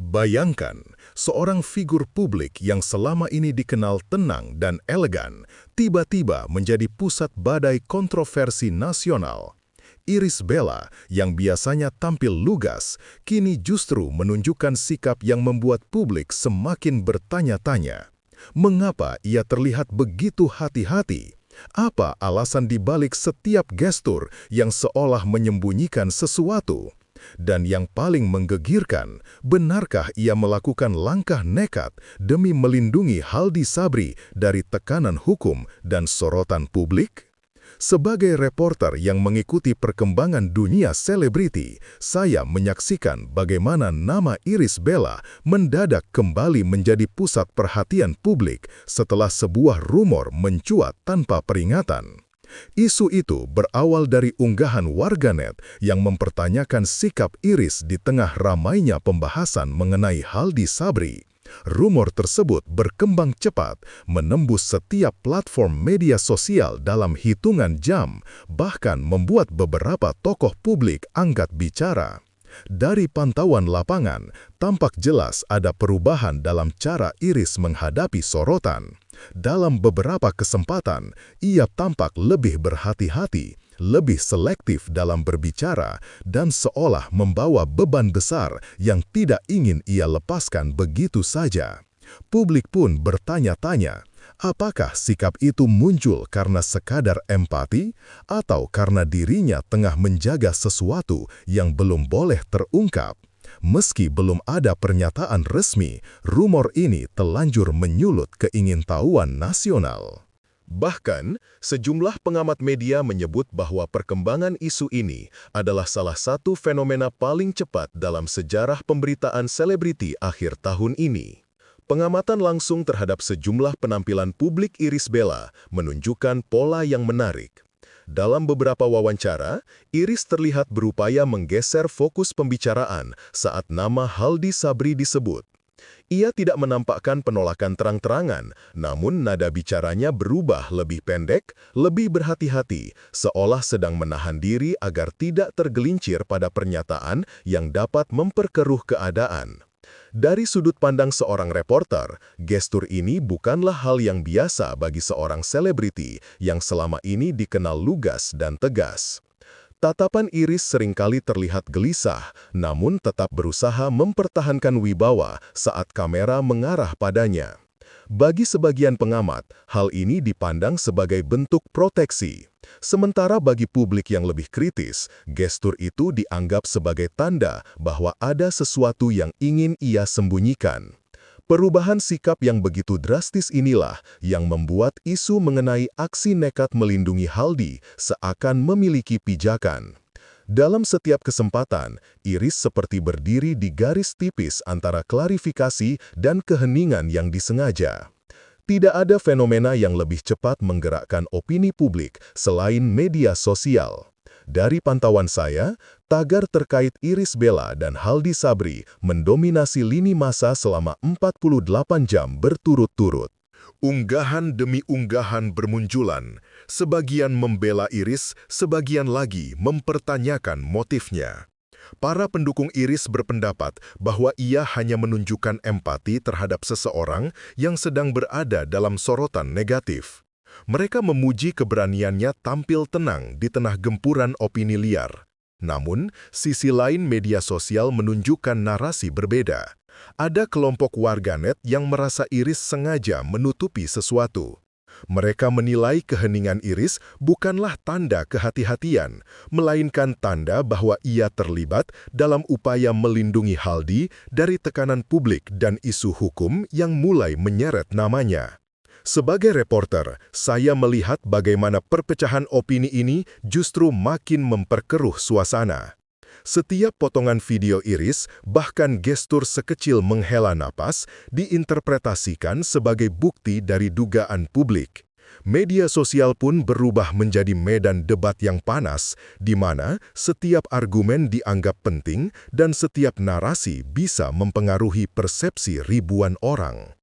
Bayangkan, seorang figur publik yang selama ini dikenal tenang dan elegan, tiba-tiba menjadi pusat badai kontroversi nasional. Irish Bella, yang biasanya tampil lugas, kini justru menunjukkan sikap yang membuat publik semakin bertanya-tanya. Mengapa ia terlihat begitu hati-hati? Apa alasan dibalik setiap gestur yang seolah menyembunyikan sesuatu? Dan yang paling menggegirkan, benarkah ia melakukan langkah nekat demi melindungi Haldi Sabri dari tekanan hukum dan sorotan publik? Sebagai reporter yang mengikuti perkembangan dunia selebriti, saya menyaksikan bagaimana nama Irish Bella mendadak kembali menjadi pusat perhatian publik setelah sebuah rumor mencuat tanpa peringatan. Isu itu berawal dari unggahan warganet yang mempertanyakan sikap Irish di tengah ramainya pembahasan mengenai Haldi Sabri. Rumor tersebut berkembang cepat, menembus setiap platform media sosial dalam hitungan jam, bahkan membuat beberapa tokoh publik angkat bicara. Dari pantauan lapangan, tampak jelas ada perubahan dalam cara Irish menghadapi sorotan. Dalam beberapa kesempatan, ia tampak lebih berhati-hati, lebih selektif dalam berbicara, dan seolah membawa beban besar yang tidak ingin ia lepaskan begitu saja. Publik pun bertanya-tanya, apakah sikap itu muncul karena sekadar empati atau karena dirinya tengah menjaga sesuatu yang belum boleh terungkap? Meski belum ada pernyataan resmi, rumor ini telanjur menyulut keingintahuan nasional. Bahkan, sejumlah pengamat media menyebut bahwa perkembangan isu ini adalah salah satu fenomena paling cepat dalam sejarah pemberitaan selebriti akhir tahun ini. Pengamatan langsung terhadap sejumlah penampilan publik Irish Bella menunjukkan pola yang menarik. Dalam beberapa wawancara, Irish terlihat berupaya menggeser fokus pembicaraan saat nama Haldi Sabri disebut. Ia tidak menampakkan penolakan terang-terangan, namun nada bicaranya berubah lebih pendek, lebih berhati-hati, seolah sedang menahan diri agar tidak tergelincir pada pernyataan yang dapat memperkeruh keadaan. Dari sudut pandang seorang reporter, gestur ini bukanlah hal yang biasa bagi seorang selebriti yang selama ini dikenal lugas dan tegas. Tatapan Irish seringkali terlihat gelisah, namun tetap berusaha mempertahankan wibawa saat kamera mengarah padanya. Bagi sebagian pengamat, hal ini dipandang sebagai bentuk proteksi. Sementara bagi publik yang lebih kritis, gestur itu dianggap sebagai tanda bahwa ada sesuatu yang ingin ia sembunyikan. Perubahan sikap yang begitu drastis inilah yang membuat isu mengenai aksi nekat melindungi Haldi seakan memiliki pijakan. Dalam setiap kesempatan, Irish seperti berdiri di garis tipis antara klarifikasi dan keheningan yang disengaja. Tidak ada fenomena yang lebih cepat menggerakkan opini publik selain media sosial. Dari pantauan saya, tagar terkait Irish Bella dan Haldi Sabri mendominasi lini massa selama 48 jam berturut-turut. Unggahan demi unggahan bermunculan, sebagian membela Irish, sebagian lagi mempertanyakan motifnya. Para pendukung Irish berpendapat bahwa ia hanya menunjukkan empati terhadap seseorang yang sedang berada dalam sorotan negatif. Mereka memuji keberaniannya tampil tenang di tengah gempuran opini liar. Namun, sisi lain media sosial menunjukkan narasi berbeda. Ada kelompok warganet yang merasa Irish sengaja menutupi sesuatu. Mereka menilai keheningan Irish bukanlah tanda kehati-hatian, melainkan tanda bahwa ia terlibat dalam upaya melindungi Haldi dari tekanan publik dan isu hukum yang mulai menyeret namanya. Sebagai reporter, saya melihat bagaimana perpecahan opini ini justru makin memperkeruh suasana. Setiap potongan video Irish, bahkan gestur sekecil menghela napas, diinterpretasikan sebagai bukti dari dugaan publik. Media sosial pun berubah menjadi medan debat yang panas, di mana setiap argumen dianggap penting dan setiap narasi bisa mempengaruhi persepsi ribuan orang.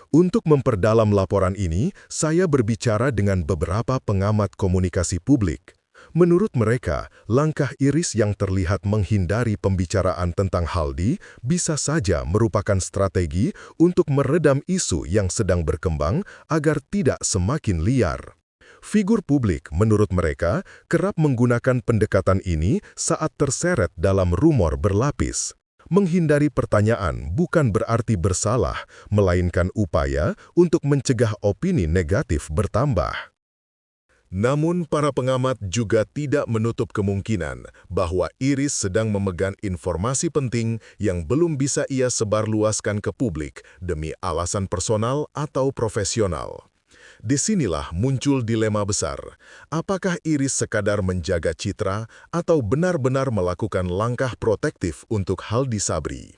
Untuk memperdalam laporan ini, saya berbicara dengan beberapa pengamat komunikasi publik. Menurut mereka, langkah Iris yang terlihat menghindari pembicaraan tentang Haldi bisa saja merupakan strategi untuk meredam isu yang sedang berkembang agar tidak semakin liar. Figur publik, menurut mereka, kerap menggunakan pendekatan ini saat terseret dalam rumor berlapis. Menghindari pertanyaan bukan berarti bersalah, melainkan upaya untuk mencegah opini negatif bertambah. Namun, para pengamat juga tidak menutup kemungkinan bahwa Iris sedang memegang informasi penting yang belum bisa ia sebarluaskan ke publik demi alasan personal atau profesional. Disinilah muncul dilema besar. Apakah Iris sekadar menjaga citra atau benar-benar melakukan langkah protektif untuk Haldi Sabri?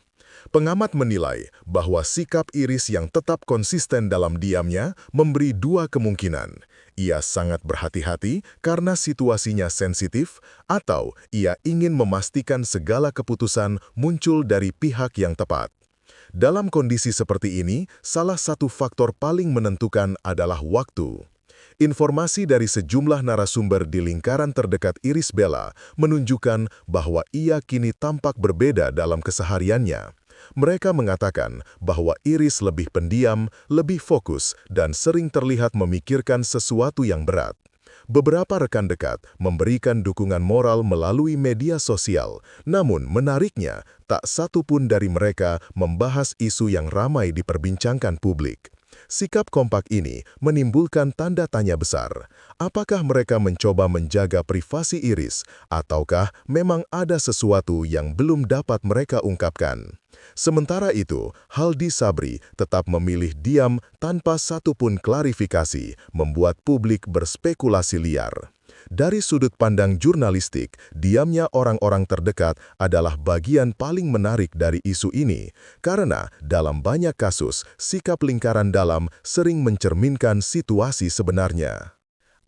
Pengamat menilai bahwa sikap Iris yang tetap konsisten dalam diamnya memberi dua kemungkinan. Ia sangat berhati-hati karena situasinya sensitif, atau ia ingin memastikan segala keputusan muncul dari pihak yang tepat. Dalam kondisi seperti ini, salah satu faktor paling menentukan adalah waktu. Informasi dari sejumlah narasumber di lingkaran terdekat Iris Bella menunjukkan bahwa ia kini tampak berbeda dalam kesehariannya. Mereka mengatakan bahwa Iris lebih pendiam, lebih fokus, dan sering terlihat memikirkan sesuatu yang berat. Beberapa rekan dekat memberikan dukungan moral melalui media sosial, namun menariknya, tak satu pun dari mereka membahas isu yang ramai diperbincangkan publik. Sikap kompak ini menimbulkan tanda tanya besar. Apakah mereka mencoba menjaga privasi Iris, ataukah memang ada sesuatu yang belum dapat mereka ungkapkan? Sementara itu, Haldi Sabri tetap memilih diam tanpa satupun klarifikasi, membuat publik berspekulasi liar. Dari sudut pandang jurnalistik, diamnya orang-orang terdekat adalah bagian paling menarik dari isu ini, karena dalam banyak kasus, sikap lingkaran dalam sering mencerminkan situasi sebenarnya.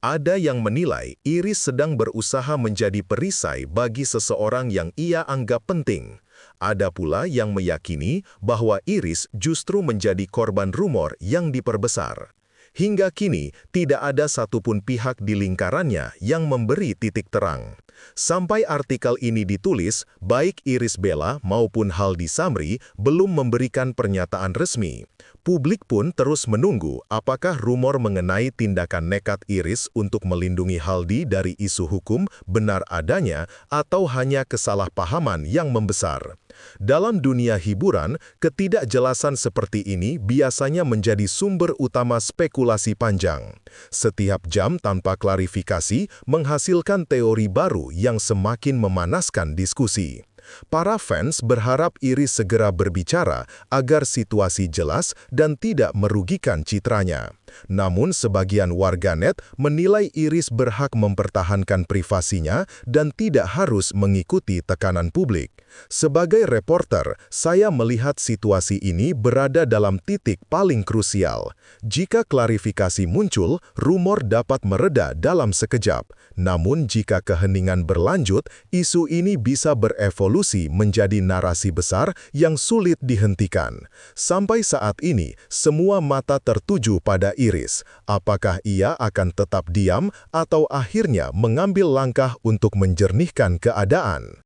Ada yang menilai Iris sedang berusaha menjadi perisai bagi seseorang yang ia anggap penting. Ada pula yang meyakini bahwa Iris justru menjadi korban rumor yang diperbesar. Hingga kini, tidak ada satupun pihak di lingkarannya yang memberi titik terang. Sampai artikel ini ditulis, baik Iris Bella maupun Haldi Sabri belum memberikan pernyataan resmi. Publik pun terus menunggu apakah rumor mengenai tindakan nekat Iris untuk melindungi Haldi dari isu hukum benar adanya atau hanya kesalahpahaman yang membesar. Dalam dunia hiburan, ketidakjelasan seperti ini biasanya menjadi sumber utama spekulasi panjang. Setiap jam tanpa klarifikasi menghasilkan teori baru yang semakin memanaskan diskusi. Para fans berharap Iris segera berbicara agar situasi jelas dan tidak merugikan citranya. Namun sebagian warganet menilai Iris berhak mempertahankan privasinya dan tidak harus mengikuti tekanan publik. Sebagai reporter, saya melihat situasi ini berada dalam titik paling krusial. Jika klarifikasi muncul, rumor dapat mereda dalam sekejap. Namun jika keheningan berlanjut, isu ini bisa berevolusi menjadi narasi besar yang sulit dihentikan. Sampai saat ini, semua mata tertuju pada Iris. Apakah ia akan tetap diam atau akhirnya mengambil langkah untuk menjernihkan keadaan?